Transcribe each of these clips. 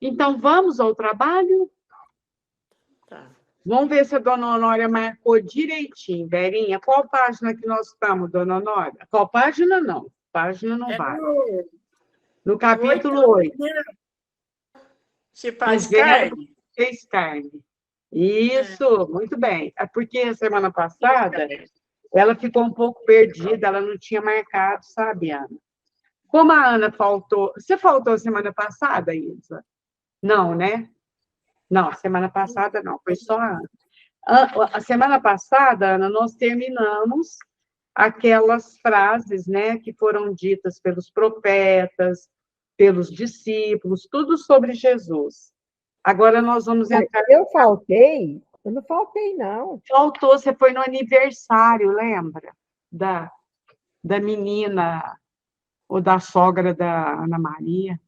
Então, vamos ao trabalho? Tá. Vamos ver se a dona Honória marcou direitinho, Verinha. Qual página que nós estamos, dona Honória? Qual página não? Página não É vale. no No 8, capítulo 8, se o faz verbo carne. fez carne. É, Isso, muito bem. É porque a semana passada ela ficou um pouco perdida, ela não tinha marcado, sabe, Ana? Como a Ana faltou. Você faltou semana passada, Isa? Não, né? Não, semana passada não, foi só a Ana. A semana passada, Ana, nós terminamos aquelas frases, né, que foram ditas pelos profetas, pelos discípulos, tudo sobre Jesus. Agora nós vamos Mas entrar. eu faltei? Eu não faltei, não. Faltou, você foi no aniversário, lembra? Da menina, ou da sogra da Ana Maria.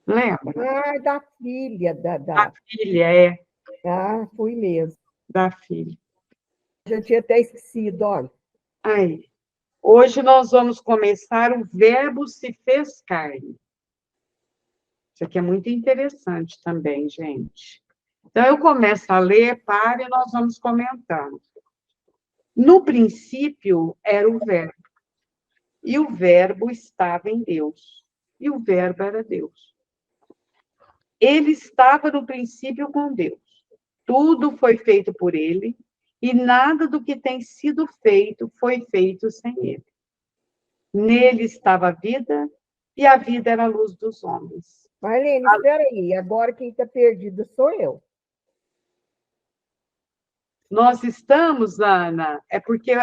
Lembra? Ah, da filha, Da filha, é, Ah, fui mesmo. da filha. Já tinha até esquecido, olha. Aí, hoje nós vamos começar o verbo se fez carne. Isso aqui é muito interessante também, gente. Então, eu começo a ler, para e nós vamos comentando. No princípio era o verbo, e o verbo estava em Deus, e o verbo era Deus. Ele estava no princípio com Deus. Tudo foi feito por ele, e nada do que tem sido feito foi feito sem ele. Nele estava a vida, e a vida era a luz dos homens. Marlene, espera aí. Agora quem está perdido sou eu. Nós estamos, Ana, é porque,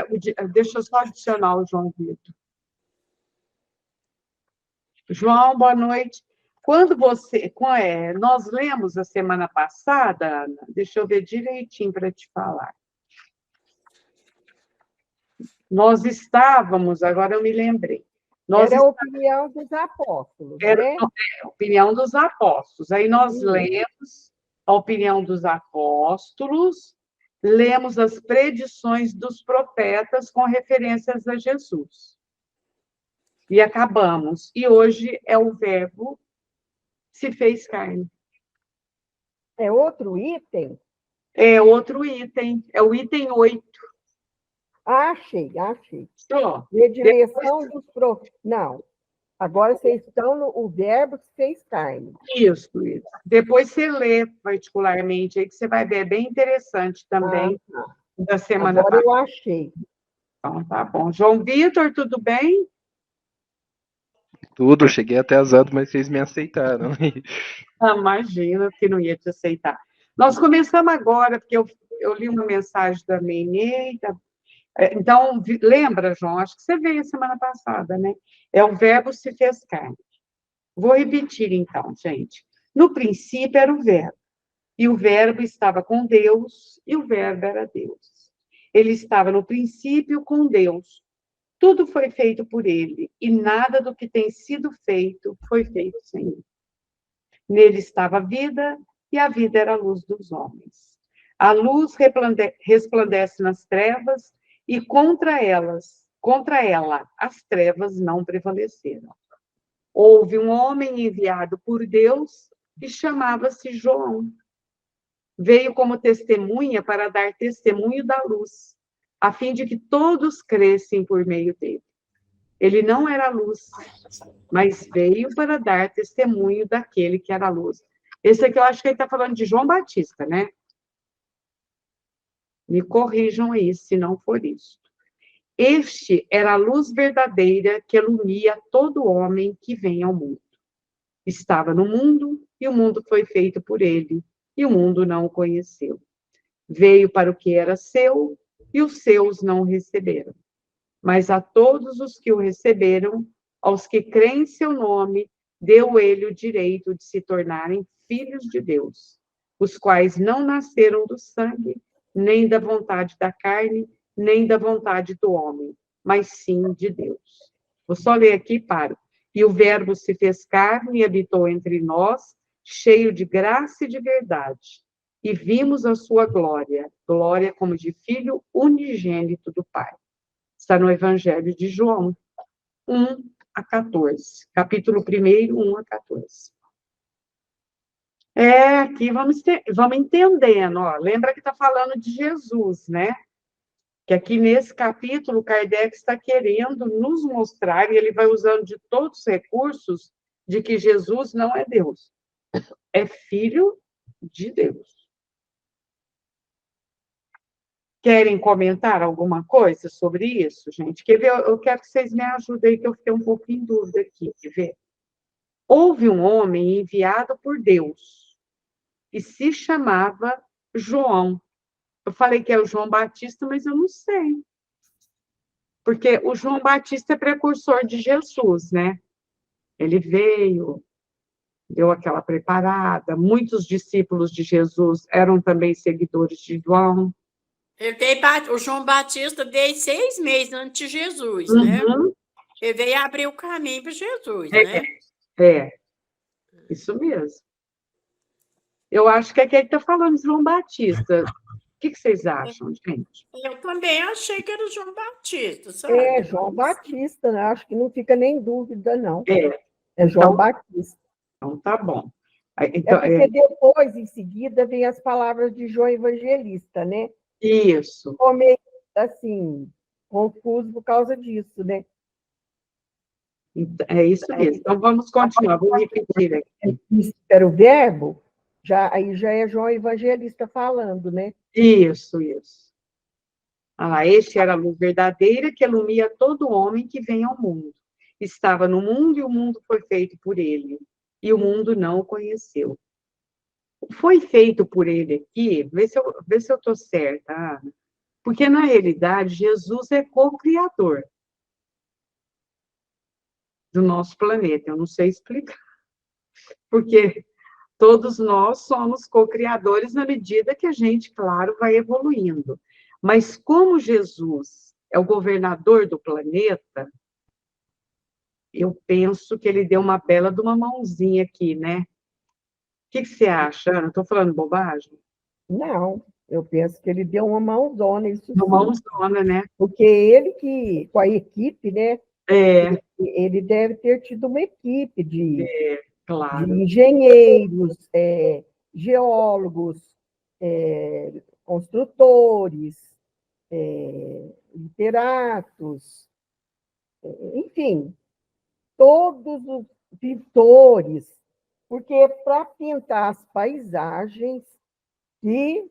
deixa eu só adicionar o João Vitor. João, boa noite. Quando nós lemos a semana passada, Ana, deixa eu ver direitinho para te falar. Nós estávamos, agora eu me lembrei. Era a opinião dos apóstolos, Era né? a opinião dos apóstolos. Aí nós Sim. lemos a opinião dos apóstolos, lemos as predições dos profetas com referências a Jesus. E acabamos. E hoje é o verbo se fez carne. É outro item? É outro item, é o item 8. Achei. Só. Predileção dos profetas. Não. Agora vocês estão no o verbo que fez carne. Isso. Depois você lê particularmente, aí que você vai ver, é bem interessante Ah, também, tá. da semana Agora passada. eu achei. Então, tá bom. João Vitor, tudo bem? Tudo, cheguei atrasado, mas vocês me aceitaram. Ah, imagina que não ia te aceitar. Nós começamos agora, porque eu li uma mensagem da Nenê. Então, lembra, João? Acho que você veio a semana passada, né? É o verbo se fez carne. Vou repetir, então, gente. No princípio era o verbo, e o verbo estava com Deus, e o verbo era Deus. Ele estava no princípio com Deus. Tudo foi feito por ele, e nada do que tem sido feito foi feito sem ele. Nele estava a vida, e a vida era a luz dos homens. A luz resplandece nas trevas, e contra ela, as trevas não prevaleceram. Houve um homem enviado por Deus que chamava-se João. Veio como testemunha para dar testemunho da luz, a fim de que todos crescem por meio dele. Ele não era luz, mas veio para dar testemunho daquele que era luz. Esse aqui eu acho que ele está falando de João Batista, né? Me corrijam aí, se não for isso. Este era a luz verdadeira que ilumia todo homem que vem ao mundo. Estava no mundo, e o mundo foi feito por ele, e o mundo não o conheceu. Veio para o que era seu, e os seus não o receberam. Mas a todos os que o receberam, aos que creem em seu nome, deu ele o direito de se tornarem filhos de Deus, os quais não nasceram do sangue, nem da vontade da carne, nem da vontade do homem, mas sim de Deus. Vou só ler aqui e paro. E o Verbo se fez carne e habitou entre nós, cheio de graça e de verdade. E vimos a sua glória, glória como de filho unigênito do Pai. Está no Evangelho de João, 1 a 14. Capítulo 1, 1 a 14. Aqui vamos entendendo, ó. Lembra que está falando de Jesus, né? Que aqui nesse capítulo, Kardec está querendo nos mostrar, e ele vai usando de todos os recursos, de que Jesus não é Deus, é filho de Deus. Querem comentar alguma coisa sobre isso, gente? Quer ver? Eu quero que vocês me ajudem aí, que eu fiquei um pouco em dúvida aqui. Quer ver? Houve um homem enviado por Deus, e se chamava João. Eu falei que é o João Batista, mas eu não sei. Porque o João Batista é precursor de Jesus, né? Ele veio, deu aquela preparada. Muitos discípulos de Jesus eram também seguidores de João. O João Batista veio 6 meses antes de Jesus, né? Uhum. Ele veio abrir o caminho para Jesus, né? Isso mesmo. Eu acho que aqui ele está falando de João Batista. O que vocês acham, gente? Eu também achei que era o João Batista, sabe? João Batista, né? Acho que não fica nem dúvida, não. É João então, Batista. então tá bom. Então, porque depois, em seguida, vem as palavras de João Evangelista, né? Isso. Ficou meio, assim, confuso por causa disso, né? É isso mesmo. Então, vamos continuar. Vou repetir aqui. Era o verbo, aí já é João Evangelista falando, né? Isso. Este era a luz verdadeira que ilumina todo homem que vem ao mundo. Estava no mundo e o mundo foi feito por ele, e o mundo não o conheceu. Foi feito por ele aqui, vê se eu estou certa, Ana. Porque, na realidade, Jesus é co-criador do nosso planeta. Eu não sei explicar. Porque todos nós somos co-criadores na medida que a gente, claro, vai evoluindo. Mas como Jesus é o governador do planeta, eu penso que ele deu uma bela de uma mãozinha aqui, né? O que você acha, Ana? Estou falando bobagem? Não, eu penso que ele deu uma mãozona, isso Uma sim. mãozona, né? Porque ele que, com a equipe, né? É, Ele deve ter tido uma equipe de claro. engenheiros, geólogos, construtores, literatos, enfim, todos os pintores, porque para pintar as paisagens que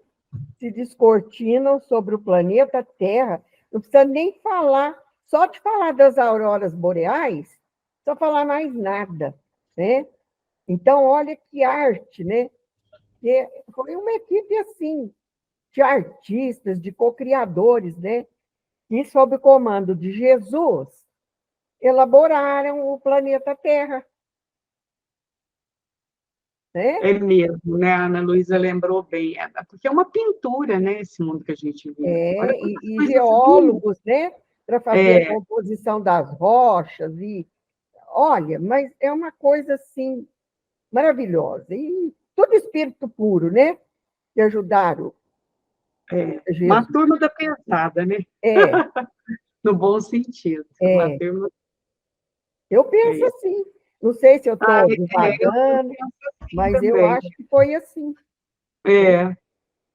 se descortinam sobre o planeta Terra, não precisa nem falar, só de falar das auroras boreais, não precisa falar mais nada, né? Então, olha que arte, né? Foi uma equipe assim, de artistas, de co-criadores, né? Que, sob o comando de Jesus, elaboraram o planeta Terra. Né? É mesmo, né? A Ana Luísa lembrou bem. Porque é uma pintura, né? Esse mundo que a gente vive. Olha quantas E coisas geólogos, né? Para fazer a É, composição das rochas. Olha, mas é uma coisa assim maravilhosa. E todo espírito puro, né? Que ajudaram uma Jesus. turma da pesada, né? É, No bom sentido. Uma é. turma. Eu penso É. assim. Não sei se eu Ah, estou eu divagando, penso assim mas eu também. acho que foi assim.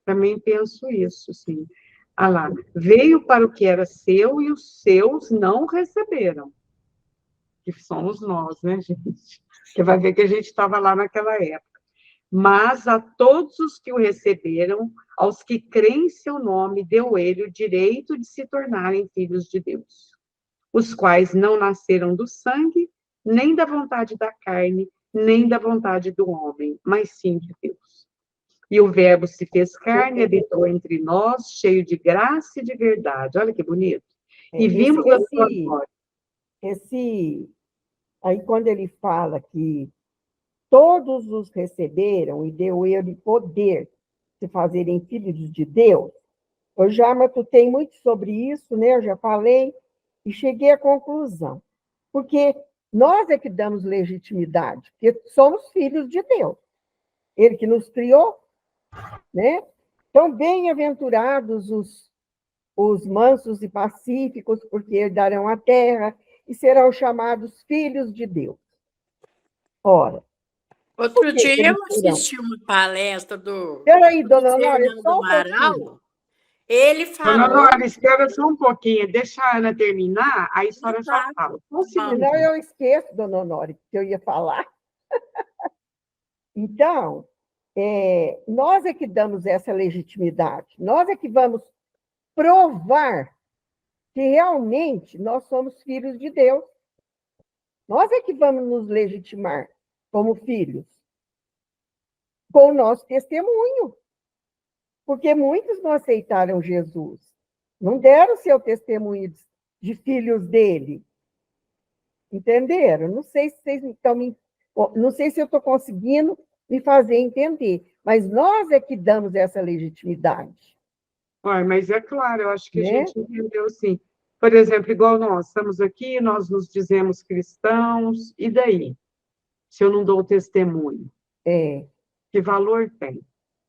Também penso isso, sim. Ah lá, veio para o que era seu e os seus não receberam. Que somos nós, né, gente? Você vai ver que a gente estava lá naquela época. Mas a todos os que o receberam, aos que creem em seu nome, deu ele o direito de se tornarem filhos de Deus, os quais não nasceram do sangue, nem da vontade da carne, nem da vontade do homem, mas sim de Deus. E o Verbo se fez carne, habitou entre nós, cheio de graça e de verdade. Olha que bonito. E vimos a sua glória. Aí, quando ele fala que todos os receberam e deu ele poder de fazerem filhos de Deus, eu já matutei muito sobre isso, né? Eu já falei e cheguei à conclusão. Porque nós é que damos legitimidade, porque somos filhos de Deus. Ele que nos criou, né? Então, bem-aventurados os mansos e pacíficos, porque herdarão a terra e serão chamados filhos de Deus. Ora, Outro Por que que dia eu eles serão? assisti uma palestra do Peraí, dona Honória, Fernando só um pouquinho. Amaral. Ele Dona falou. Nora, espera só um pouquinho, deixa a Ana terminar, aí a senhora já Tá, fala. Só um bom. Senão segundinho. eu esqueço, dona Honória, que eu ia falar. Então, nós é que damos essa legitimidade, nós é que vamos provar que realmente nós somos filhos de Deus. Nós é que vamos nos legitimar como filhos, com o nosso testemunho. Porque muitos não aceitaram Jesus, não deram seu testemunho de filhos dele. Entenderam? Não sei se vocês estão não sei se eu estou conseguindo me fazer entender, mas nós é que damos essa legitimidade, Ué, mas é claro, eu acho que a né? gente entendeu sim. Por exemplo, igual nós estamos aqui, nós nos dizemos cristãos, e daí? Se eu não dou testemunho, É, que valor tem,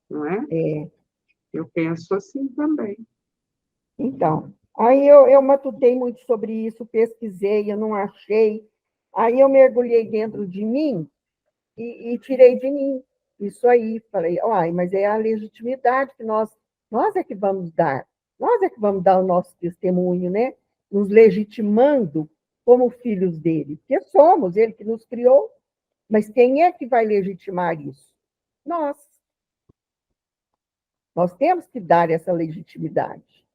não é? é. Eu penso assim também. Então, aí eu matutei muito sobre isso, pesquisei, eu não achei. Aí eu mergulhei dentro de mim e tirei de mim isso aí. Falei, uai, mas é a legitimidade que nós é que vamos dar. Nós é que vamos dar o nosso testemunho, né? Nos legitimando como filhos dele. Porque somos, ele que nos criou. Mas quem é que vai legitimar isso? Nós. Nós temos que dar essa legitimidade.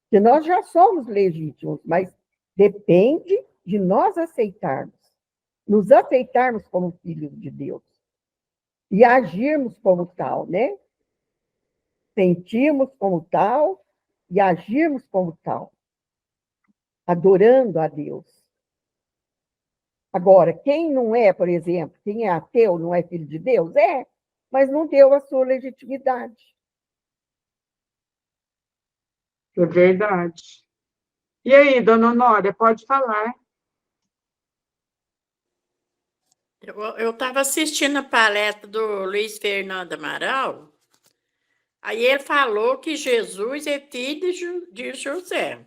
Porque nós já somos legítimos, mas depende de nós aceitarmos, nos aceitarmos como filhos de Deus e agirmos como tal, né? Sentirmos como tal e agirmos como tal, adorando a Deus. Agora, quem não é, por exemplo, quem é ateu, não é filho de Deus? É, mas não deu a sua legitimidade. É verdade. E aí, dona Honória, pode falar. Eu estava assistindo a palestra do Luiz Fernando Amaral, aí ele falou que Jesus é filho de José.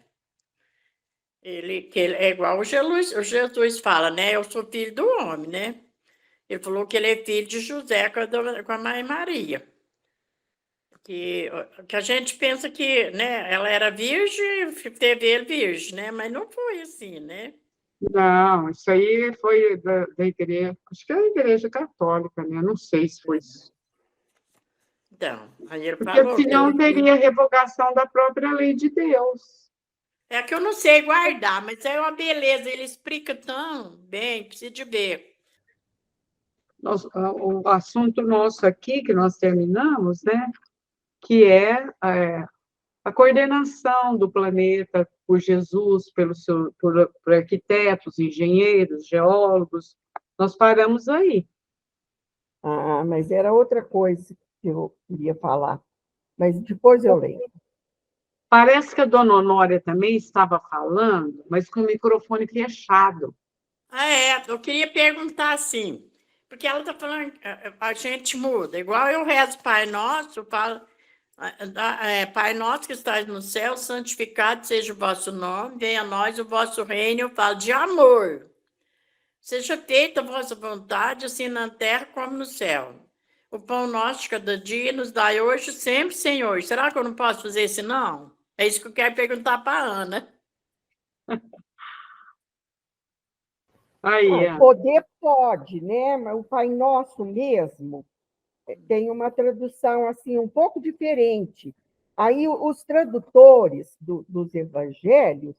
Que ele é igual o Jesus fala, né? Eu sou filho do homem, né? Ele falou que ele é filho de José com a Mãe Maria. Que a gente pensa que, né, ela era virgem, teve ele virgem, né? Mas não foi assim, né? Não, isso aí foi da igreja, acho que é a igreja católica, né? Não sei se foi isso. Então, aí ele Porque falou que senão ele... teria revogação da própria lei de Deus. É que eu não sei guardar, mas é uma beleza, ele explica tão bem, precisa de ver. O assunto nosso aqui, que nós terminamos, né? Que é a coordenação do planeta por Jesus, por arquitetos, engenheiros, geólogos. Nós paramos aí. Ah, mas era outra coisa que eu queria falar. Mas depois eu leio. Parece que a dona Honória também estava falando, mas com o microfone fechado. Ah, é, eu queria perguntar assim, porque ela está falando, a gente muda, igual eu rezo Pai Nosso, eu falo, Pai Nosso que estás no céu, santificado seja o vosso nome, venha a nós o vosso reino, eu falo de amor. Seja feita a vossa vontade, assim na terra como no céu. O pão nosso de cada dia nos dai hoje, sempre, Senhor. Será que eu não posso fazer isso, não? É isso que eu quero perguntar para a Ana. Aí, Poder pode, né? Mas o Pai Nosso mesmo tem uma tradução assim um pouco diferente. Aí os tradutores dos evangelhos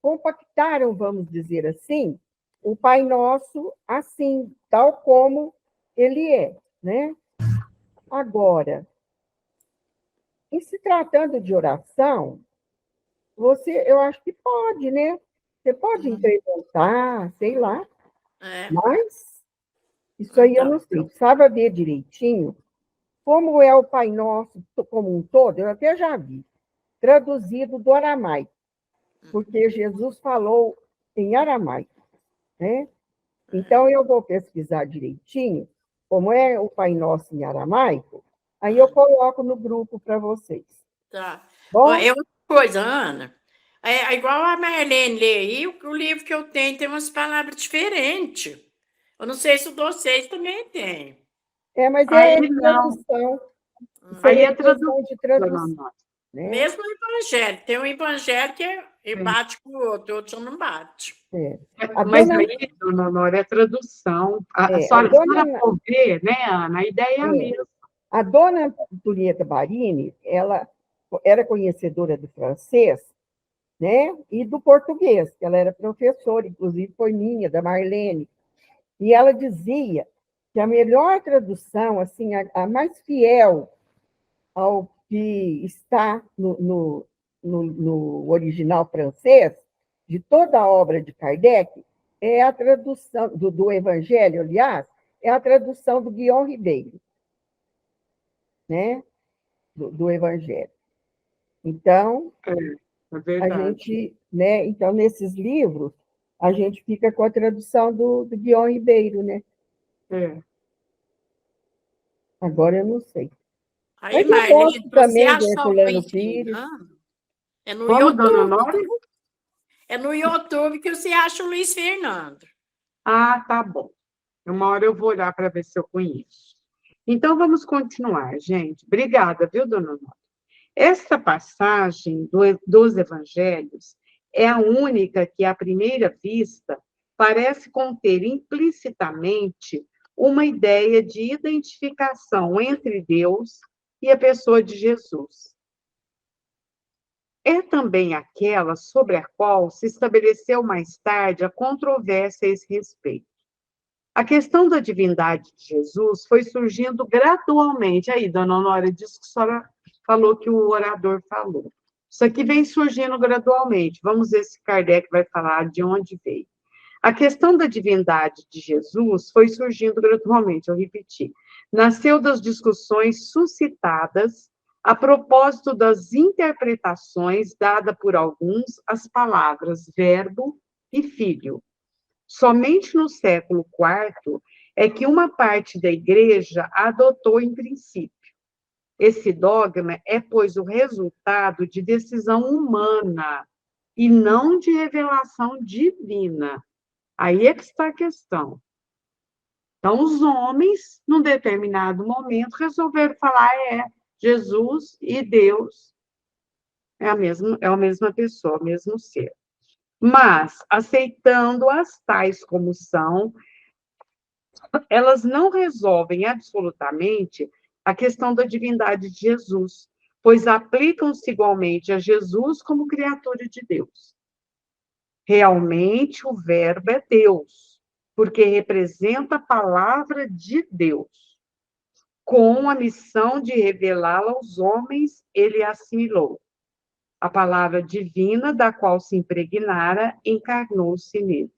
compactaram, vamos dizer assim, o Pai Nosso assim, tal como ele é, né? Agora, em se tratando de oração, eu acho que pode, né? Você pode incrementar, sei lá, É, mas isso aí eu então, não sei. Precisava ver direitinho como é o Pai Nosso como um todo, eu até já vi, traduzido do aramaico, porque Jesus falou em aramaico, né? Então, eu vou pesquisar direitinho como é o Pai Nosso em aramaico, aí eu coloco no grupo para vocês. tá. Ó, Bom? é outra coisa, Ana. É igual a Marlene lê aí, o livro que eu tenho tem umas palavras diferentes. Eu não sei se o de vocês também tem. Mas Aí é não. tradução. Isso Aí aí é é questão de dona tradução, Nora. né? Mesmo o evangelho. Tem um evangelho que bate com o outro não bate. A Mas dona, aí, dona Nora, é tradução. A a senhora dona, for ver, né, Ana? A ideia é a mesma. a dona Antonieta Barini, ela era conhecedora do francês, né? E do português, que ela era professora, inclusive foi minha, da Marlene. E ela dizia que a melhor tradução, assim, a mais fiel ao que está no original francês, de toda a obra de Kardec, é a tradução do Evangelho, aliás, é a tradução do Guion Ribeiro, né? Do Evangelho. Então, É a verdade. gente, né? Então, nesses livros, a gente fica com a tradução do Guion Ribeiro, né? É. Agora eu não sei. Aí, Mas eu Marli, gosto você também do achou o Herculano Luiz Pires. Fernando? É no Como, dona YouTube. Nora? É no YouTube que você acha o Luiz Fernando. Ah, tá bom. Uma hora eu vou olhar para ver se eu conheço. Então, vamos continuar, gente. Obrigada, viu, dona Nora? Esta passagem dos evangelhos é a única que, à primeira vista, parece conter implicitamente uma ideia de identificação entre Deus e a pessoa de Jesus. É também aquela sobre a qual se estabeleceu mais tarde a controvérsia a esse respeito. A questão da divindade de Jesus foi surgindo gradualmente. Aí, dona Honória, disse que a senhora falou que o orador falou. Isso aqui vem surgindo gradualmente. Vamos ver se Kardec vai falar de onde veio. A questão da divindade de Jesus foi surgindo gradualmente, eu repeti. Nasceu das discussões suscitadas a propósito das interpretações dadas por alguns às palavras verbo e filho. Somente no século IV é que uma parte da Igreja a adotou em princípio. Esse dogma é, pois, o resultado de decisão humana e não de revelação divina. Aí é que está a questão. Então, os homens, num determinado momento, resolveram falar, Jesus e Deus é a mesma pessoa, o mesmo ser. Mas, aceitando-as tais como são, elas não resolvem absolutamente a questão da divindade de Jesus, pois aplicam-se igualmente a Jesus como criatura de Deus. Realmente, o Verbo é Deus, porque representa a palavra de Deus. Com a missão de revelá-la aos homens, ele assimilou. A palavra divina, da qual se impregnara, encarnou-se nele.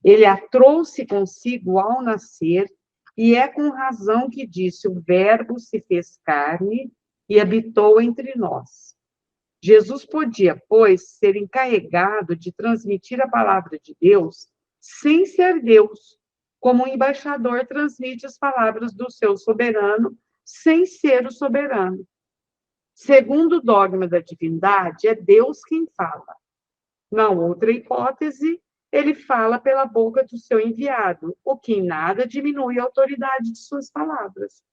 Ele a trouxe consigo ao nascer, e é com razão que disse: o Verbo se fez carne e habitou entre nós. Jesus podia, pois, ser encarregado de transmitir a palavra de Deus sem ser Deus, como o embaixador transmite as palavras do seu soberano sem ser o soberano. Segundo o dogma da divindade, é Deus quem fala. Na outra hipótese, ele fala pela boca do seu enviado, o que em nada diminui a autoridade de suas palavras.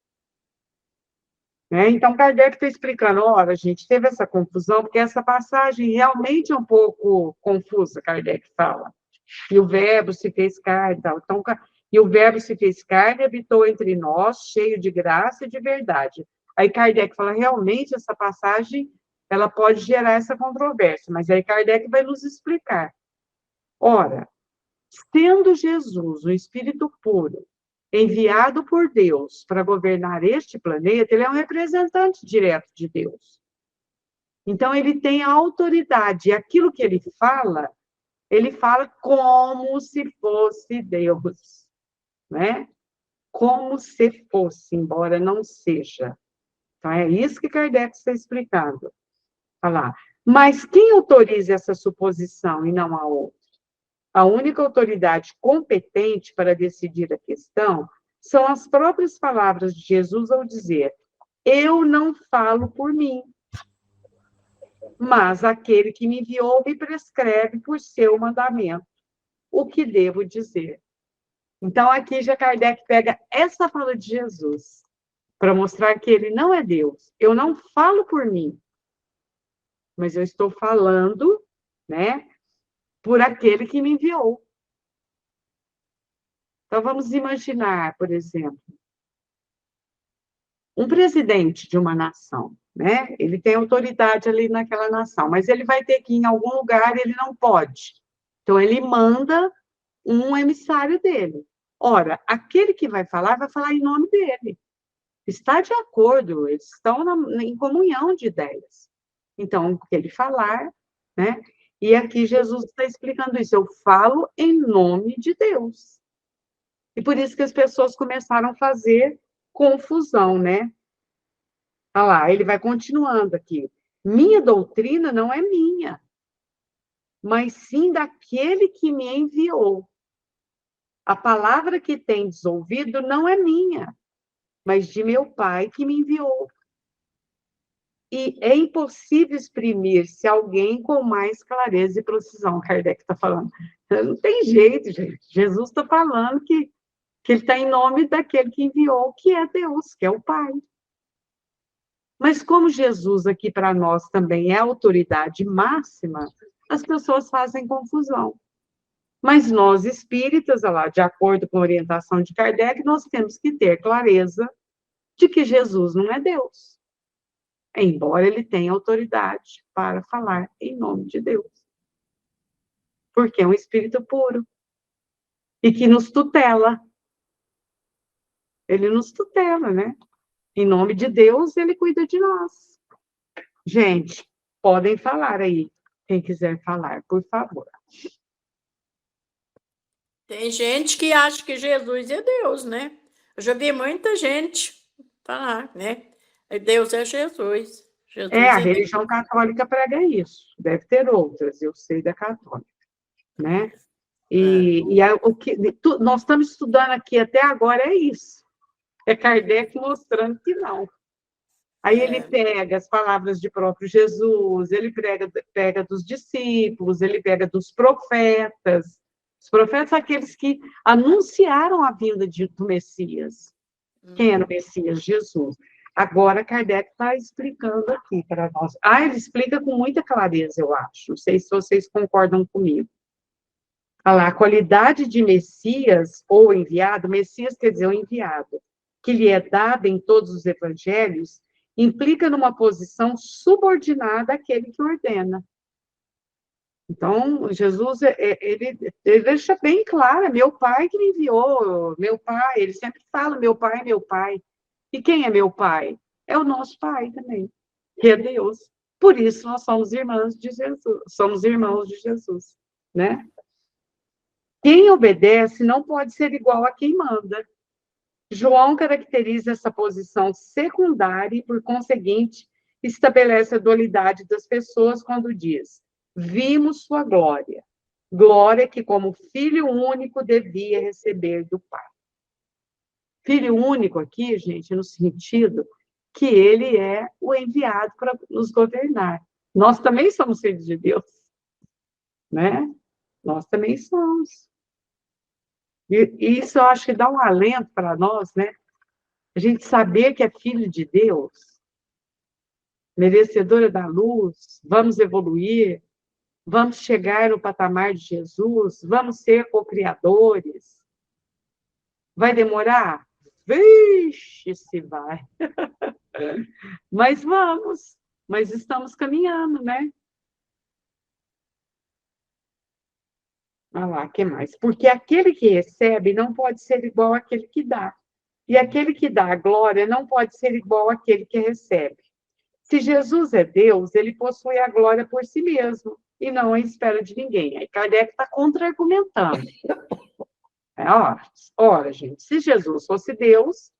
Então, Kardec está explicando, ora, gente, teve essa confusão, porque essa passagem realmente é um pouco confusa, Kardec fala. E o verbo se fez carne, tal. Então, e o verbo se fez carne e habitou entre nós, cheio de graça e de verdade. Aí Kardec fala, realmente, essa passagem, ela pode gerar essa controvérsia, mas aí Kardec vai nos explicar. Ora, sendo Jesus o Espírito puro, enviado por Deus para governar este planeta, ele é um representante direto de Deus. Então, ele tem a autoridade, e aquilo que ele fala como se fosse Deus, né? Como se fosse, embora não seja. Então, é isso que Kardec está explicando. Falar. Mas quem autoriza essa suposição e não a outra? A única autoridade competente para decidir a questão são as próprias palavras de Jesus ao dizer: eu não falo por mim, mas aquele que me enviou me prescreve por seu mandamento o que devo dizer. Então, aqui já Kardec pega essa fala de Jesus para mostrar que ele não é Deus. Eu não falo por mim, mas eu estou falando, né, por aquele que me enviou. Então, vamos imaginar, por exemplo, um presidente de uma nação, né? Ele tem autoridade ali naquela nação, mas ele vai ter que ir em algum lugar, ele não pode. Então, ele manda um emissário dele. Ora, aquele que vai falar em nome dele. Está de acordo, eles estão em comunhão de ideias. Então, o que ele falar, né? E aqui Jesus está explicando isso. Eu falo em nome de Deus. E por isso que as pessoas começaram a fazer confusão, né? Olha lá, ele vai continuando aqui. Minha doutrina não é minha, mas sim daquele que me enviou. A palavra que tendes ouvido não é minha, mas de meu Pai que me enviou. E é impossível exprimir-se alguém com mais clareza e precisão, Kardec está falando. Não tem jeito, gente. Jesus está falando que ele está em nome daquele que enviou, que é Deus, que é o Pai. Mas como Jesus aqui para nós também é a autoridade máxima, as pessoas fazem confusão. Mas nós, espíritas, lá, de acordo com a orientação de Kardec, nós temos que ter clareza de que Jesus não é Deus, embora ele tenha autoridade para falar em nome de Deus. Porque é um espírito puro e que nos tutela. Ele nos tutela, né? Em nome de Deus, ele cuida de nós. Gente, podem falar aí, quem quiser falar, por favor. Tem gente que acha que Jesus é Deus, né? Eu já vi muita gente falar, né? Deus é Jesus. Jesus A é religião católica prega isso. Deve ter outras, eu sei da católica, né? Nós estamos estudando aqui até agora é isso. É Kardec mostrando que não. Aí ele pega as palavras de próprio Jesus, ele pega dos discípulos, ele pega dos profetas. Os profetas são aqueles que anunciaram a vinda do Messias. Quem era o Messias? Jesus. Agora, Kardec está explicando aqui para nós. Ele explica com muita clareza, eu acho. Não sei se vocês concordam comigo. Olha lá, a qualidade de Messias ou enviado, Messias quer dizer o enviado, que lhe é dada em todos os evangelhos, implica numa posição subordinada àquele que ordena. Então, Jesus, ele deixa bem claro, meu pai que me enviou, meu pai, ele sempre fala, meu pai é meu pai. E quem é meu pai? É o nosso pai também, que é Deus. Por isso, nós somos irmãos de Jesus, somos irmãos de Jesus, né? Quem obedece não pode ser igual a quem manda. João caracteriza essa posição secundária e, por conseguinte, estabelece a dualidade das pessoas quando diz: vimos sua glória, glória que, como filho único, devia receber do Pai. Filho único aqui, gente, no sentido que ele é o enviado para nos governar. Nós também somos filhos de Deus, né? Nós também somos. E isso eu acho que dá um alento para nós, né? A gente saber que é filho de Deus, merecedora da luz, vamos evoluir, vamos chegar no patamar de Jesus, vamos ser co-criadores. Vai demorar? Vixe, se vai. Mas vamos, mas estamos caminhando, né? Olha lá, o que mais? Porque aquele que recebe não pode ser igual àquele que dá. E aquele que dá a glória não pode ser igual àquele que recebe. Se Jesus é Deus, ele possui a glória por si mesmo, e não à espera de ninguém. Aí Kardec está contra-argumentando. Ora, gente, se Jesus fosse Deus,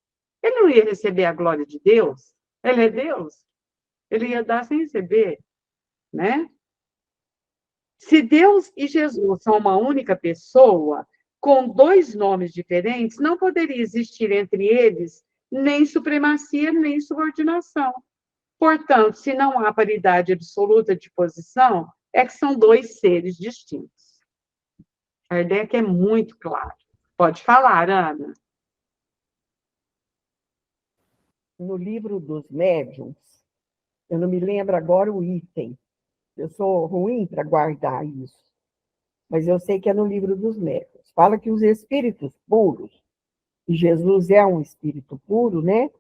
ele não ia receber a glória de Deus. Ele é Deus. Ele ia dar sem receber, né? Se Deus e Jesus são uma única pessoa, com dois nomes diferentes, não poderia existir entre eles nem supremacia, nem subordinação. Portanto, se não há paridade absoluta de posição, é que são dois seres distintos. Kardec é muito claro. Pode falar, Ana. No livro dos médiuns, eu não me lembro agora o item, eu sou ruim para guardar isso, mas eu sei que é no livro dos médiuns. Fala que os espíritos puros, e Jesus é um espírito puro, né?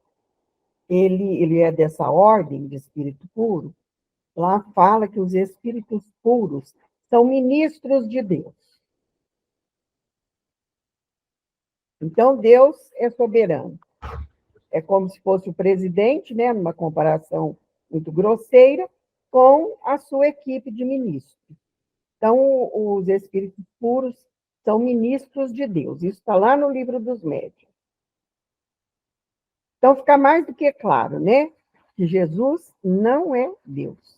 Ele é dessa ordem de espírito puro. Lá fala que os espíritos puros são ministros de Deus. Então, Deus é soberano. É como se fosse o presidente, né, numa comparação muito grosseira, com a sua equipe de ministros. Então, os espíritos puros são ministros de Deus. Isso está lá no livro dos médiuns. Então, fica mais do que claro, né, que Jesus não é Deus.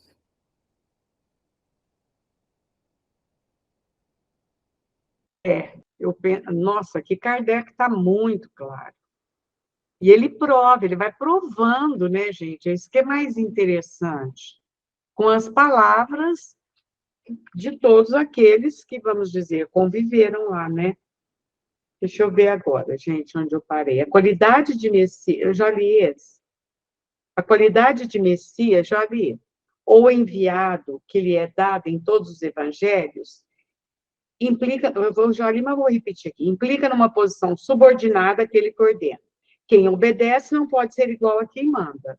Eu penso, nossa, que Kardec está muito claro. E ele prova, ele vai provando, né, gente? É isso que é mais interessante. Com as palavras de todos aqueles que, vamos dizer, conviveram lá, né? Deixa eu ver agora, gente, onde eu parei. A qualidade de Messias, eu já li esse. A qualidade de Messias, já li. Ou enviado, que lhe é dado em todos os evangelhos, implica, eu vou já li, mas vou repetir aqui, implica numa posição subordinada àquele que ordena. Quem obedece não pode ser igual a quem manda.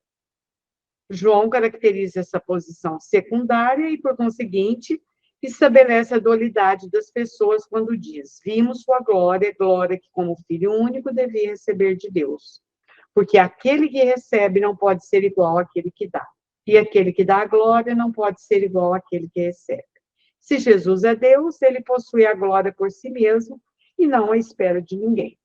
João caracteriza essa posição secundária e, por conseguinte, estabelece a dualidade das pessoas quando diz: vimos sua glória, glória que, como filho único, devia receber de Deus. Porque aquele que recebe não pode ser igual àquele que dá. E aquele que dá a glória não pode ser igual àquele que recebe. Se Jesus é Deus, ele possui a glória por si mesmo e não à espera de ninguém.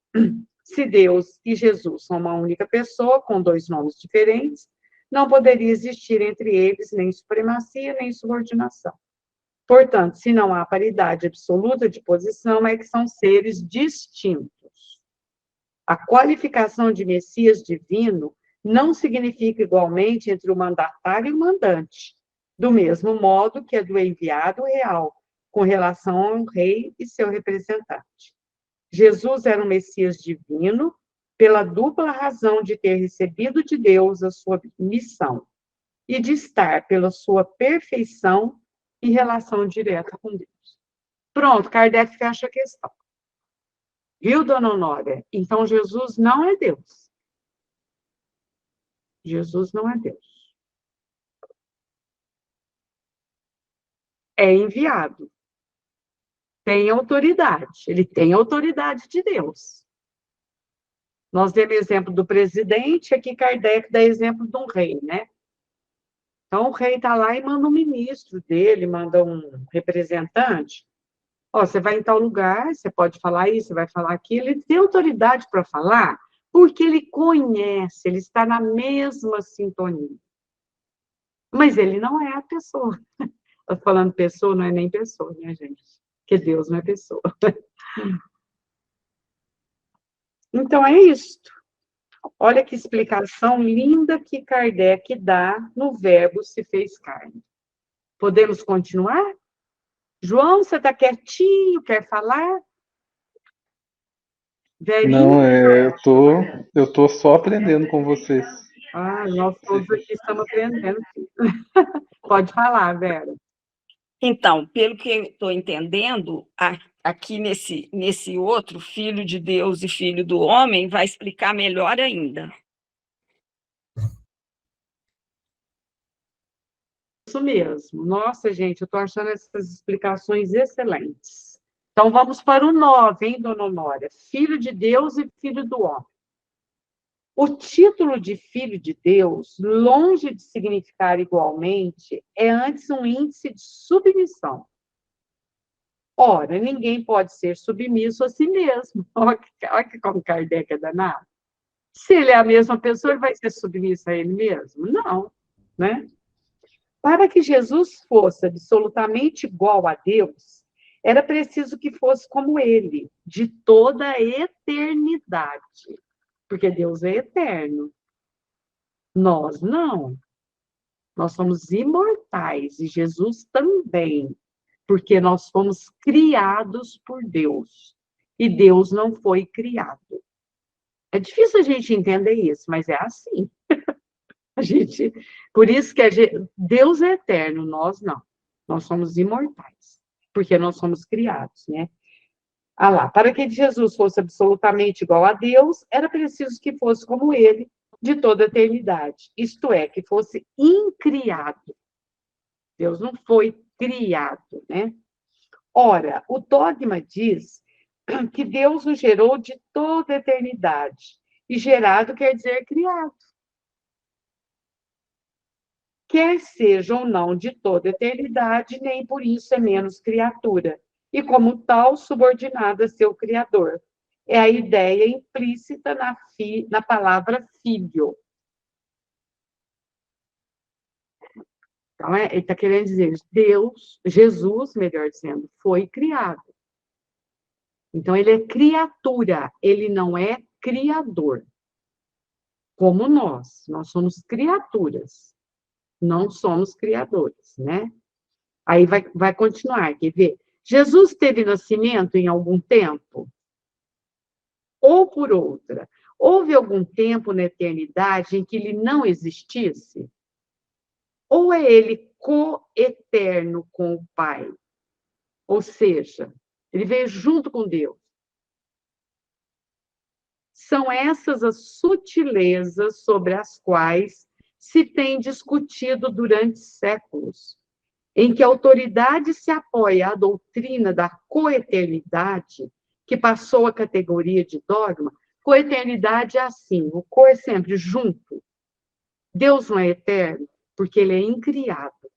Se Deus e Jesus são uma única pessoa, com dois nomes diferentes, não poderia existir entre eles nem supremacia, nem subordinação. Portanto, se não há paridade absoluta de posição, é que são seres distintos. A qualificação de Messias divino não significa igualmente entre o mandatário e o mandante, do mesmo modo que é do enviado real, com relação ao rei e seu representante. Jesus era um Messias divino pela dupla razão de ter recebido de Deus a sua missão e de estar pela sua perfeição em relação direta com Deus. Pronto, Kardec fecha a questão. Viu, dona Honória? Então, Jesus não é Deus. Jesus não é Deus. É enviado. Tem autoridade. Ele tem autoridade de Deus. Nós demos exemplo do presidente, aqui Kardec dá exemplo de um rei, né? Então, o rei está lá e manda um ministro dele, manda um representante. Ó, você vai em tal lugar, você pode falar isso, você vai falar aquilo. Ele tem autoridade para falar, porque ele conhece, ele está na mesma sintonia. Mas ele não é a pessoa. Estou falando pessoa, não é nem pessoa, né, gente? Porque Deus não é pessoa. Então, é isto. Olha que explicação linda que Kardec dá no verbo se fez carne. Podemos continuar? João, você está quietinho, quer falar? Velhinho? Não, eu tô só aprendendo com vocês. Ah, nós todos aqui estamos aprendendo. Pode falar, Vera. Então, pelo que eu estou entendendo, aqui nesse outro, Filho de Deus e Filho do Homem, vai explicar melhor ainda. Isso mesmo. Nossa, gente, eu estou achando essas explicações excelentes. Então, vamos para o 9, hein, dona Honória? Filho de Deus e Filho do Homem. O título de Filho de Deus, longe de significar igualmente, é antes um índice de submissão. Ora, ninguém pode ser submisso a si mesmo. Olha como Kardec é danado. Se ele é a mesma pessoa, ele vai ser submisso a ele mesmo? Não, né? Para que Jesus fosse absolutamente igual a Deus, era preciso que fosse como ele, de toda a eternidade. Porque Deus é eterno. Nós não. Nós somos imortais e Jesus também, porque nós fomos criados por Deus. e Deus não foi criado. É difícil a gente entender isso, mas é assim. Por isso que Deus é eterno, nós não. Nós somos imortais, porque nós somos criados, né? Ah lá, para que Jesus fosse absolutamente igual a Deus, era preciso que fosse como ele, de toda a eternidade. Isto é, que fosse incriado. Deus não foi criado, né? Ora, o dogma diz que Deus o gerou de toda a eternidade. E gerado quer dizer criado. Quer seja ou não de toda a eternidade, nem por isso é menos criatura. E como tal, subordinada a seu Criador. É a ideia implícita na palavra filho. Então, ele está querendo dizer, Jesus, melhor dizendo, foi criado. Então, ele é criatura, ele não é criador. Como nós somos criaturas, não somos criadores, né? Aí vai continuar, quer ver? Jesus teve nascimento em algum tempo? Ou por outra, houve algum tempo na eternidade em que ele não existisse? Ou é ele coeterno com o Pai? Ou seja, ele veio junto com Deus. São essas as sutilezas sobre as quais se tem discutido durante séculos, em que a autoridade se apoia à doutrina da coeternidade, que passou a categoria de dogma. Coeternidade é assim, o co é sempre junto. Deus não é eterno, porque ele é incriado.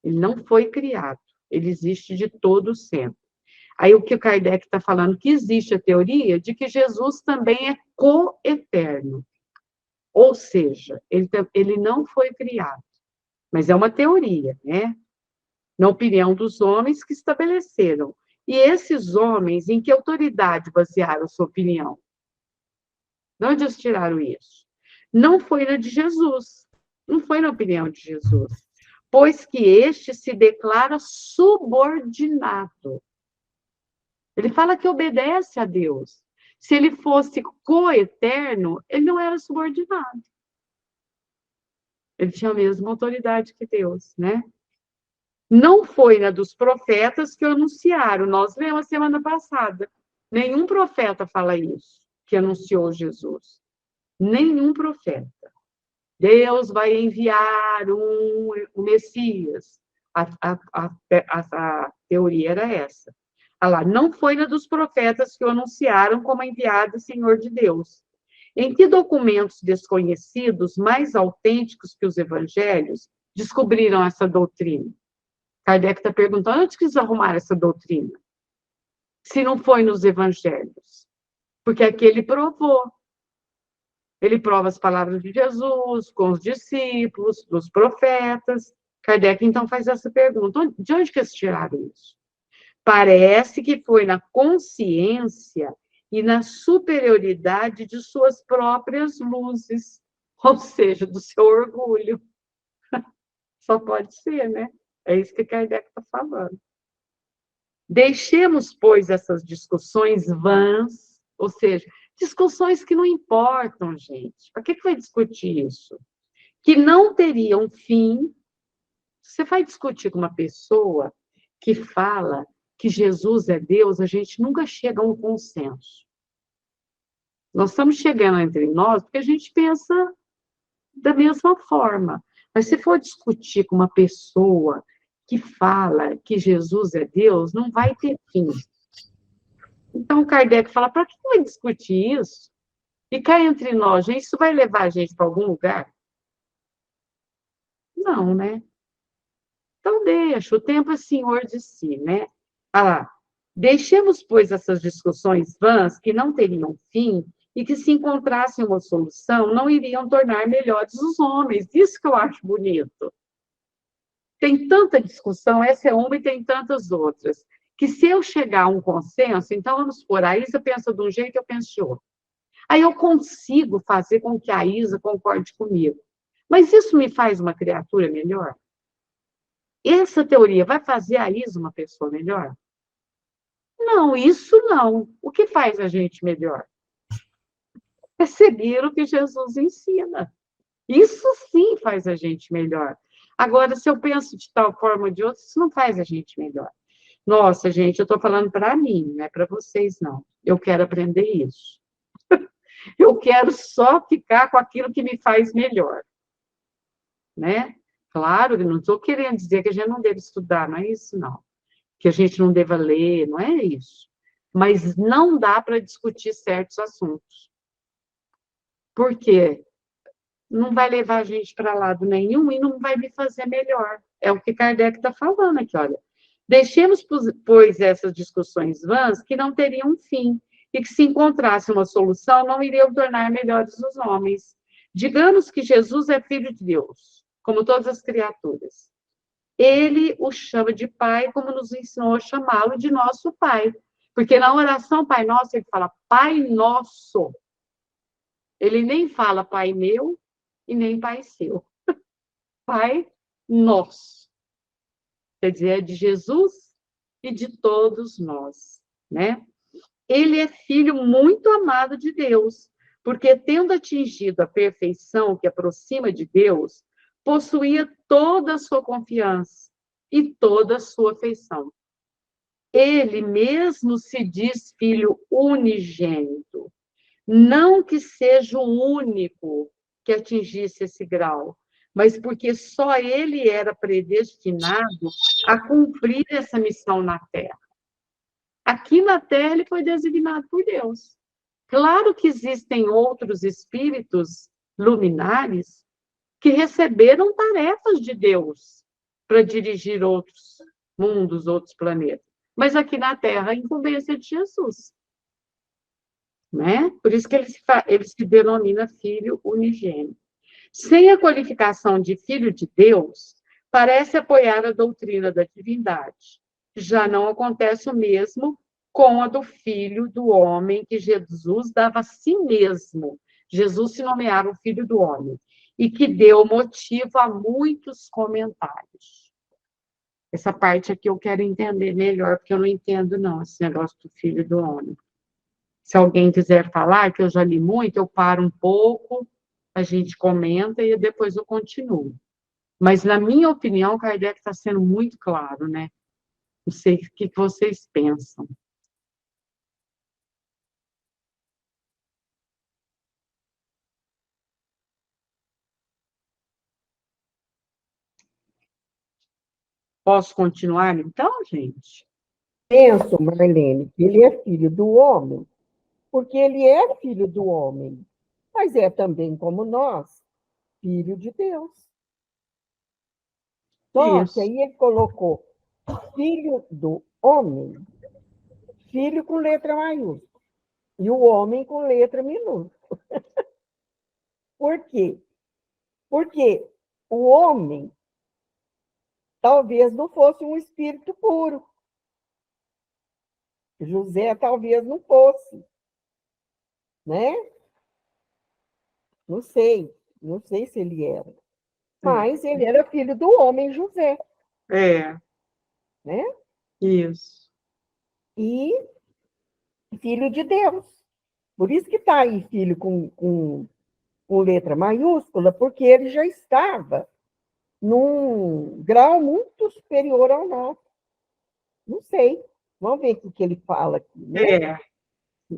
Ele não foi criado, ele existe de todo sempre. Aí o que o Kardec está falando, que existe a teoria de que Jesus também é coeterno. Ou seja, ele não foi criado. Mas é uma teoria, né? Na opinião dos homens que estabeleceram. E esses homens, em que autoridade basearam sua opinião? De onde eles tiraram isso? Não foi na de Jesus. Não foi na opinião de Jesus. Pois que este se declara subordinado. Ele fala que obedece a Deus. Se ele fosse coeterno, ele não era subordinado. Ele tinha a mesma autoridade que Deus, né? Não foi na dos profetas que o anunciaram. Nós lemos a semana passada. Nenhum profeta fala isso, que anunciou Jesus. Nenhum profeta. Deus vai enviar um Messias. A teoria era essa. Olha lá, não foi na dos profetas que o anunciaram como enviado Senhor de Deus. Em que documentos desconhecidos, mais autênticos que os evangelhos, descobriram essa doutrina? Kardec está perguntando, onde que eles arrumaram essa doutrina? Se não foi nos evangelhos. Porque aqui ele provou. Ele prova as palavras de Jesus, com os discípulos, dos profetas. Kardec, então, faz essa pergunta. De onde que eles tiraram isso? Parece que foi na consciência e na superioridade de suas próprias luzes, ou seja, do seu orgulho. Só pode ser, né? É isso que Kardec está falando. Deixemos, pois, essas discussões vãs, ou seja, discussões que não importam, gente. Para que vai discutir isso? Que não teriam fim. Você vai discutir com uma pessoa que fala que Jesus é Deus, a gente nunca chega a um consenso. Nós estamos chegando entre nós porque a gente pensa da mesma forma. Mas se for discutir com uma pessoa que fala que Jesus é Deus, não vai ter fim. Então, Kardec fala, para que vai discutir isso? E cá entre nós, gente, isso vai levar a gente para algum lugar? Não, né? Então, deixa, o tempo é senhor de si, né? Ah lá, deixemos, pois, essas discussões vãs que não teriam fim e que, se encontrassem uma solução, não iriam tornar melhores os homens. Isso que eu acho bonito. Tem tanta discussão, essa é uma e tem tantas outras, que se eu chegar a um consenso, então vamos supor, a Isa pensa de um jeito, eu penso de outro. Aí eu consigo fazer com que a Isa concorde comigo. Mas isso me faz uma criatura melhor? Essa teoria vai fazer a Isa uma pessoa melhor? Não, isso não. O que faz a gente melhor? É seguir o que Jesus ensina. Isso sim faz a gente melhor. Agora, se eu penso de tal forma ou de outra, isso não faz a gente melhor. Nossa, gente, eu estou falando para mim, não é para vocês, não. Eu quero aprender isso. Eu quero só ficar com aquilo que me faz melhor, né? Claro, eu não estou querendo dizer que a gente não deve estudar, não é isso, não. Que a gente não deva ler, não é isso. Mas não dá para discutir certos assuntos. Por quê? Não vai levar a gente para lado nenhum e não vai me fazer melhor. É o que Kardec está falando aqui, olha. Deixemos, pois, essas discussões vãs que não teriam fim, e que, se encontrasse uma solução, não iriam tornar melhores os homens. Digamos que Jesus é filho de Deus, como todas as criaturas. Ele o chama de Pai, como nos ensinou a chamá-lo de nosso Pai. Porque na oração Pai Nosso, ele fala Pai Nosso. Ele nem fala Pai meu e nem Pai seu. Pai Nosso. Quer dizer, é de Jesus e de todos nós, né? Ele é filho muito amado de Deus, porque, tendo atingido a perfeição que aproxima de Deus, possuía toda a sua confiança e toda a sua afeição. Ele mesmo se diz filho unigênito, não que seja o único que atingisse esse grau, mas porque só ele era predestinado a cumprir essa missão na Terra. Aqui na Terra ele foi designado por Deus. Claro que existem outros espíritos luminares que receberam tarefas de Deus para dirigir outros mundos, outros planetas. Mas aqui na Terra, a incumbência é de Jesus. Né? Por isso que ele se denomina filho unigênito. Sem a qualificação de filho de Deus, parece apoiar a doutrina da divindade. Já não acontece o mesmo com a do filho do homem, que Jesus dava a si mesmo. Jesus se nomeava o filho do homem, e que deu motivo a muitos comentários. Essa parte aqui eu quero entender melhor, porque eu não entendo, não, esse negócio do filho do homem. Se alguém quiser falar, que eu já li muito, eu paro um pouco, a gente comenta e depois eu continuo. Mas, na minha opinião, Kardec está sendo muito claro, né? Não sei o que vocês pensam. Posso continuar, então, gente? Penso, Marlene, que ele é filho do homem, porque ele é filho do homem, mas é também, como nós, filho de Deus. Só que aí ele colocou filho do homem, filho com letra maiúscula, e o homem com letra minúscula. Por quê? Porque o homem talvez não fosse um espírito puro. José talvez não fosse, né? Não sei se ele era. Mas ele era filho do homem José. É. Né? Isso. E filho de Deus. Por isso que está aí filho com letra maiúscula, porque ele já estava num grau muito superior ao nosso. Não sei. Vamos ver o que ele fala aqui. Né?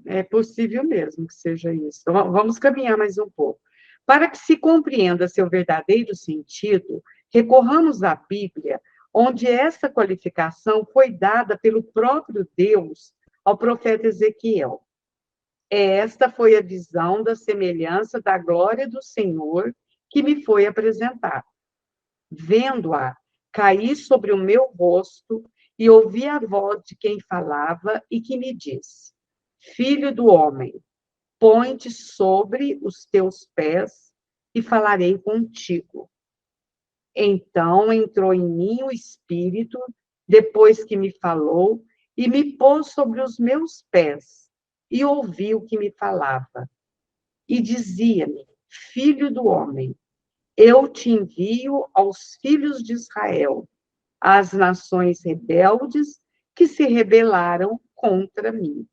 É possível mesmo que seja isso. Então, vamos caminhar mais um pouco. Para que se compreenda seu verdadeiro sentido, recorramos à Bíblia, onde essa qualificação foi dada pelo próprio Deus ao profeta Ezequiel. Esta foi a visão da semelhança da glória do Senhor que me foi apresentada. Vendo-a, caí sobre o meu rosto e ouvi a voz de quem falava e que me disse: Filho do homem, põe-te sobre os teus pés e falarei contigo. Então entrou em mim o Espírito, depois que me falou, e me pôs sobre os meus pés, e ouvi o que me falava. E dizia-me: Filho do homem, eu te envio aos filhos de Israel, às nações rebeldes que se rebelaram contra mim.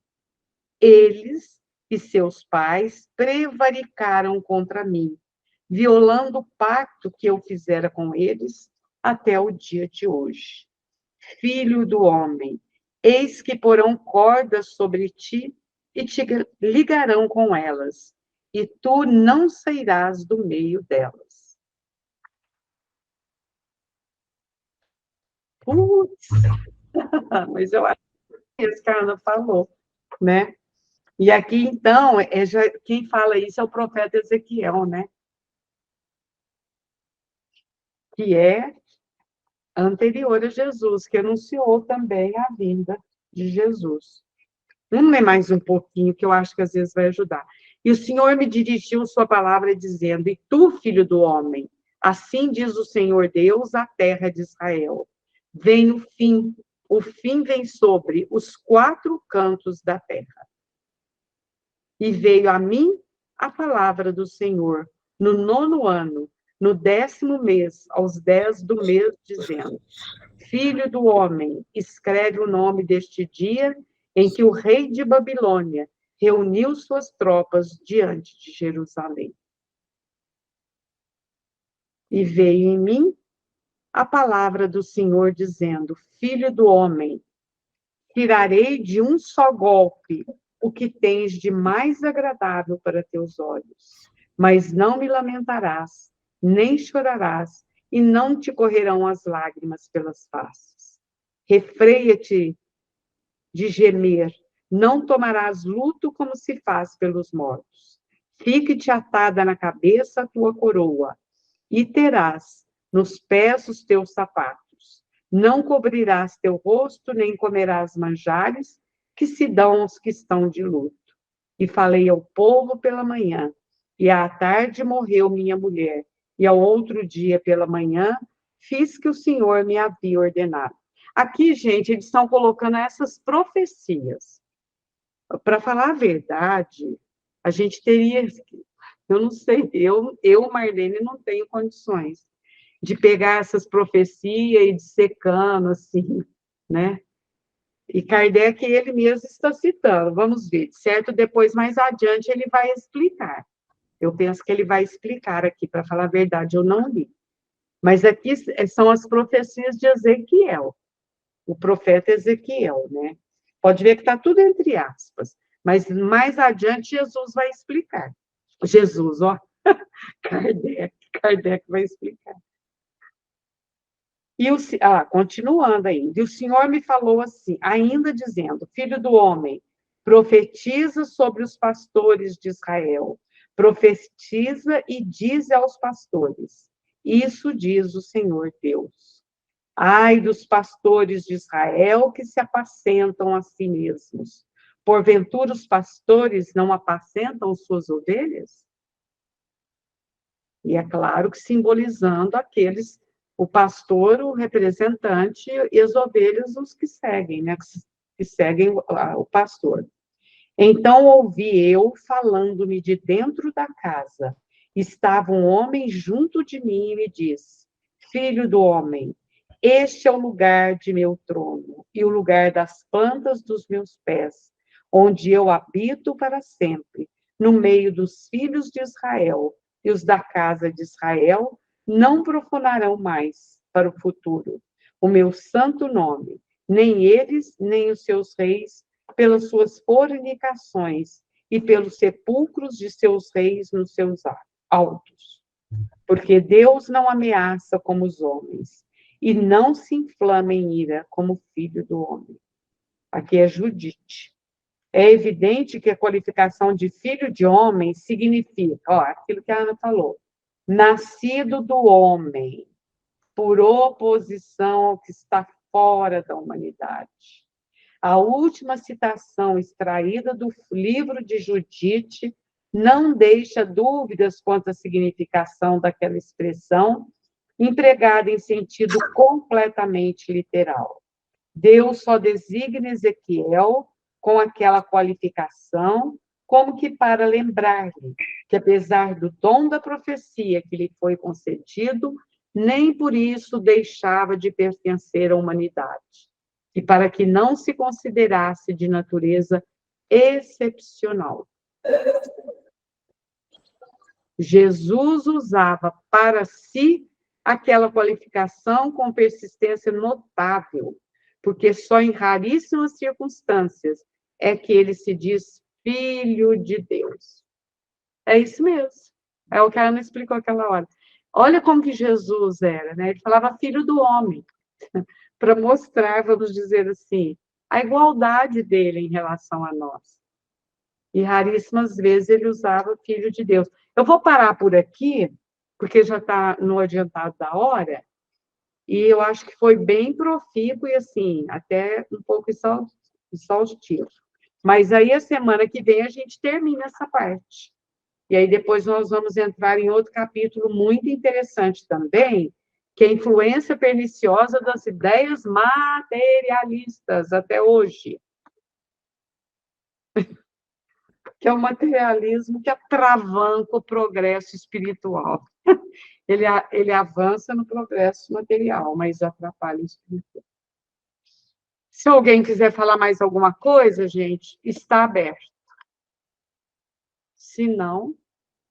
Eles e seus pais prevaricaram contra mim, violando o pacto que eu fizera com eles até o dia de hoje. Filho do homem, eis que porão cordas sobre ti e te ligarão com elas, e tu não sairás do meio delas. Putz, mas eu acho que esse que a Ana falou, né? E aqui, então, quem fala isso é o profeta Ezequiel, né? Que é anterior a Jesus, que anunciou também a vinda de Jesus. Vamos ler mais um pouquinho, que eu acho que às vezes vai ajudar. E o Senhor me dirigiu sua palavra dizendo, e tu, filho do homem, assim diz o Senhor Deus à terra de Israel, vem o fim vem sobre os 4 cantos da terra. E veio a mim a palavra do Senhor, no 9º ano, no 10º mês, aos 10 do mês, dizendo, Filho do homem, escreve o nome deste dia em que o rei de Babilônia reuniu suas tropas diante de Jerusalém. E veio em mim a palavra do Senhor dizendo, Filho do homem, tirarei de um só golpe o que tens de mais agradável para teus olhos, mas não me lamentarás, nem chorarás, e não te correrão as lágrimas pelas faces. Refreia-te de gemer, não tomarás luto como se faz pelos mortos. Fique-te atada na cabeça a tua coroa, e terás nos pés os teus sapatos. Não cobrirás teu rosto, nem comerás manjares que se dão aos que estão de luto. E falei ao povo pela manhã, e à tarde morreu minha mulher, e ao outro dia pela manhã fiz que o Senhor me havia ordenado. Aqui, gente, eles estão colocando essas profecias. Para falar a verdade, a gente teria, eu não sei, Marlene, não tenho condições de pegar essas profecias e dissecando, assim, né? E Kardec, ele mesmo está citando, vamos ver, certo? Depois, mais adiante, ele vai explicar. Eu penso que ele vai explicar aqui, para falar a verdade, eu não li. Mas aqui são as profecias de Ezequiel, o profeta Ezequiel, né? Pode ver que está tudo entre aspas, mas mais adiante Jesus vai explicar. Jesus, ó, Kardec vai explicar. E continuando ainda, e o Senhor me falou assim, ainda dizendo, filho do homem, profetiza sobre os pastores de Israel, profetiza e diz aos pastores, isso diz o Senhor Deus. Ai dos pastores de Israel que se apacentam a si mesmos. Porventura os pastores não apacentam suas ovelhas? E é claro que simbolizando aqueles, o pastor, o representante, e as ovelhas, os que seguem, né? Que seguem o pastor. Então ouvi eu falando-me de dentro da casa. Estava um homem junto de mim e me disse, filho do homem, este é o lugar de meu trono e o lugar das plantas dos meus pés, onde eu habito para sempre, no meio dos filhos de Israel, e os da casa de Israel não profanarão mais para o futuro o meu santo nome, nem eles, nem os seus reis, pelas suas fornicações e pelos sepulcros de seus reis nos seus altos. Porque Deus não ameaça como os homens, e não se inflama em ira como filho do homem. Aqui é Judite. É evidente que a qualificação de filho de homem significa, aquilo que a Ana falou, nascido do homem, por oposição ao que está fora da humanidade. A última citação extraída do livro de Judite não deixa dúvidas quanto à significação daquela expressão, empregada em sentido completamente literal. Deus só designa Ezequiel com aquela qualificação, como que para lembrar-lhe que, apesar do dom da profecia que lhe foi concedido, nem por isso deixava de pertencer à humanidade. e para que não se considerasse de natureza excepcional. Jesus usava para si aquela qualificação com persistência notável, porque só em raríssimas circunstâncias é que ele se diz filho de Deus. É isso mesmo. É o que a Ana explicou aquela hora. Olha como que Jesus era, né? Ele falava filho do homem, para mostrar, vamos dizer assim, a igualdade dele em relação a nós. E raríssimas vezes ele usava filho de Deus. Eu vou parar por aqui, porque já está no adiantado da hora, e eu acho que foi bem profícuo e, assim, até um pouco exaustivo. Mas aí, a semana que vem, a gente termina essa parte. E aí, depois, nós vamos entrar em outro capítulo muito interessante também, que é a influência perniciosa das ideias materialistas até hoje. Que é o materialismo que atravanca o progresso espiritual. Ele avança no progresso material, mas atrapalha o espiritual. Se alguém quiser falar mais alguma coisa, gente, está aberto. Se não,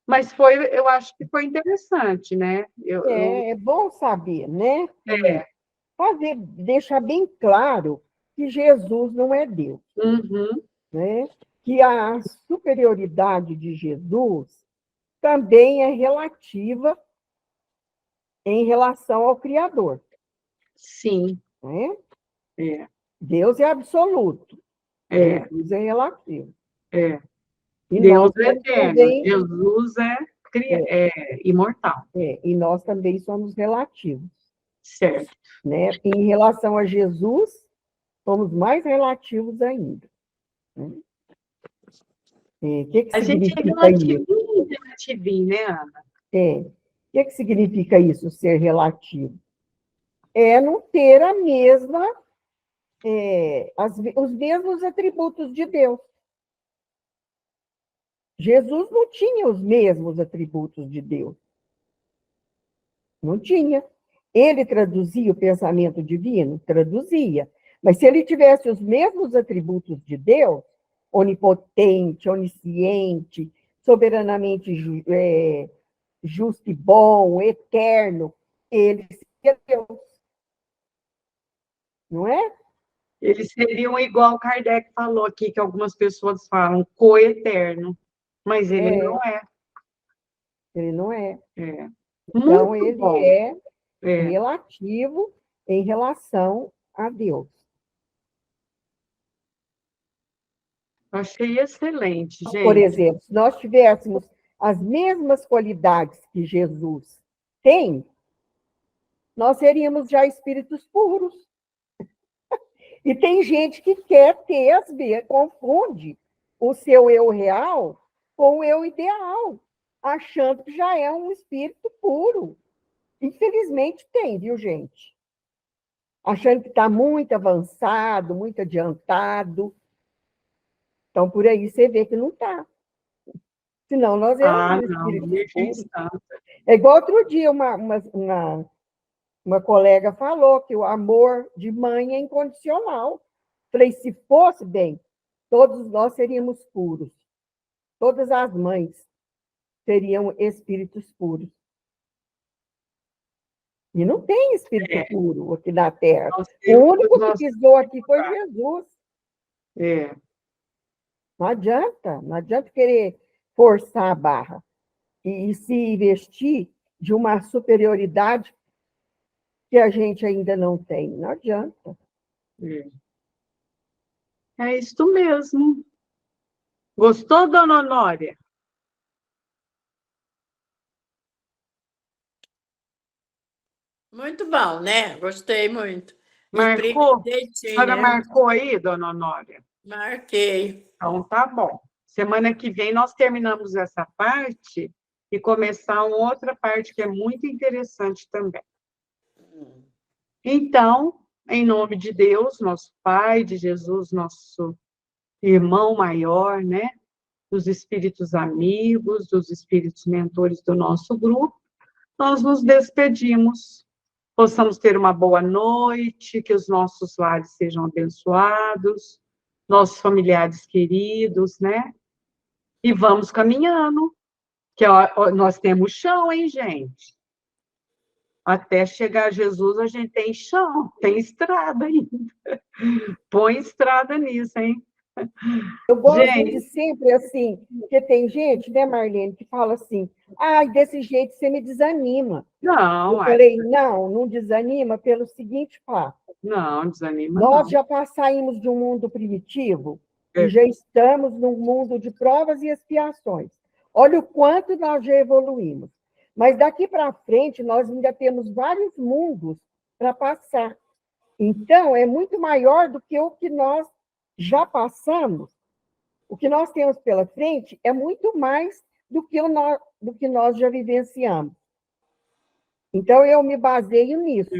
mas eu acho que foi interessante, né? É bom saber, né? É. Deixar bem claro que Jesus não é Deus, Uhum. né? Que a superioridade de Jesus também é relativa em relação ao Criador. Sim. Né? É. Deus é absoluto, É. Jesus é relativo. É. E Deus nós é eterno, também, Jesus é imortal. e nós também somos relativos. Certo. Né? Em relação a Jesus, somos mais relativos ainda. Né? O que A gente é significa isso? relativinho, né, Ana? O que significa isso, ser relativo? É não ter os mesmos atributos de Deus. Jesus não tinha os mesmos atributos de Deus. Não tinha. Ele traduzia o pensamento divino? Traduzia. Mas se ele tivesse os mesmos atributos de Deus, onipotente, onisciente, soberanamente justo e bom, eterno, ele seria Deus. Não é? Eles seriam igual Kardec falou aqui, que algumas pessoas falam coeterno, mas ele não é. Ele não é. É. Então, Muito ele bom. é É. relativo em relação a Deus. Achei excelente, gente. Por exemplo, se nós tivéssemos as mesmas qualidades que Jesus tem, nós seríamos já espíritos puros. E tem gente que quer ter, às vezes, confunde o seu eu real com o eu ideal, achando que já é um espírito puro. Infelizmente tem, viu, gente? Achando que está muito avançado, muito adiantado. Então, por aí você vê que não está. Senão, nós éramos espíritos puros. É igual outro dia, uma colega falou que o amor de mãe é incondicional. Falei, se fosse bem, todos nós seríamos puros. Todas as mães seriam espíritos puros. E não tem espírito puro aqui na Terra. O único que pisou aqui foi Jesus. É. Não adianta querer forçar a barra e se vestir de uma superioridade que a gente ainda não tem. Não adianta. É isso mesmo. Gostou, dona Honória? Muito bom, né? Gostei muito. Marcou? A senhora marcou aí, dona Honória? Marquei. Então, tá bom. Semana que vem nós terminamos essa parte e começar uma outra parte que é muito interessante também. Então, em nome de Deus, nosso Pai, de Jesus, nosso irmão maior, né? Dos espíritos amigos, dos espíritos mentores do nosso grupo, nós nos despedimos possamos ter uma boa noite, que os nossos lares sejam abençoados, nossos familiares queridos, né? E vamos caminhando, que ó, nós temos chão, hein, gente? Até chegar Jesus, a gente tem chão, tem estrada ainda. Põe estrada nisso, hein? Eu gosto Gente. de sempre assim, porque tem gente, né, Marlene, que fala assim, ai, desse jeito você me desanima. Não, Eu falei, não desanima pelo seguinte fato. não, desanima Nós não. já saímos de um mundo primitivo É. e já estamos num mundo de provas e expiações. Olha o quanto nós já evoluímos. Mas daqui para frente, nós ainda temos vários mundos para passar. Então, é muito maior do que o que nós já passamos. O que nós temos pela frente é muito mais do que nós já vivenciamos. Então, eu me baseio nisso,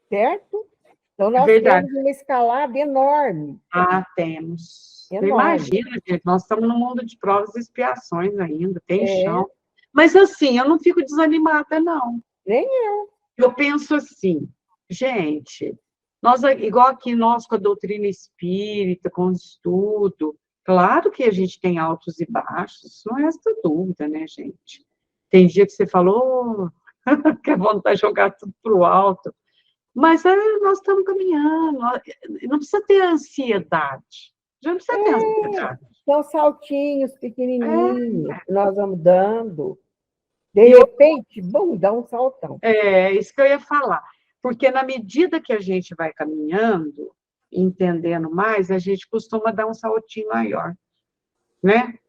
certo? Então, nós temos uma escalada enorme. Ah, temos. Enorme. Imagina, gente, nós estamos no mundo de provas e expiações ainda, tem chão. Mas, assim, eu não fico desanimada, não. Nem eu. Eu penso assim, gente, nós, igual aqui nós com a doutrina espírita, com o estudo, claro que a gente tem altos e baixos, não resta dúvida, né, gente? Tem dia que você falou que é vontade de jogar tudo para o alto, mas nós estamos caminhando, não precisa ter ansiedade, já não precisa ter ansiedade. São saltinhos pequenininhos que nós vamos dando. De repente, bom, dá um saltão. É, isso que eu ia falar. Porque na medida que a gente vai caminhando, entendendo mais, a gente costuma dar um saltinho maior, né?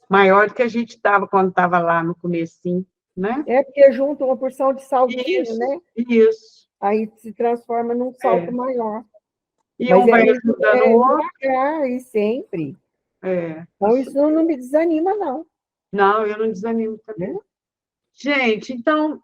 Maior do que a gente estava quando estava lá no comecinho, né? É porque junta uma porção de saltinho, Isso, né? Isso. Aí se transforma num salto maior. E mas um vai ajudando o outro. Devagar, e sempre. Então, isso não me desanima, não. Não, eu não desanimo também. Gente, então,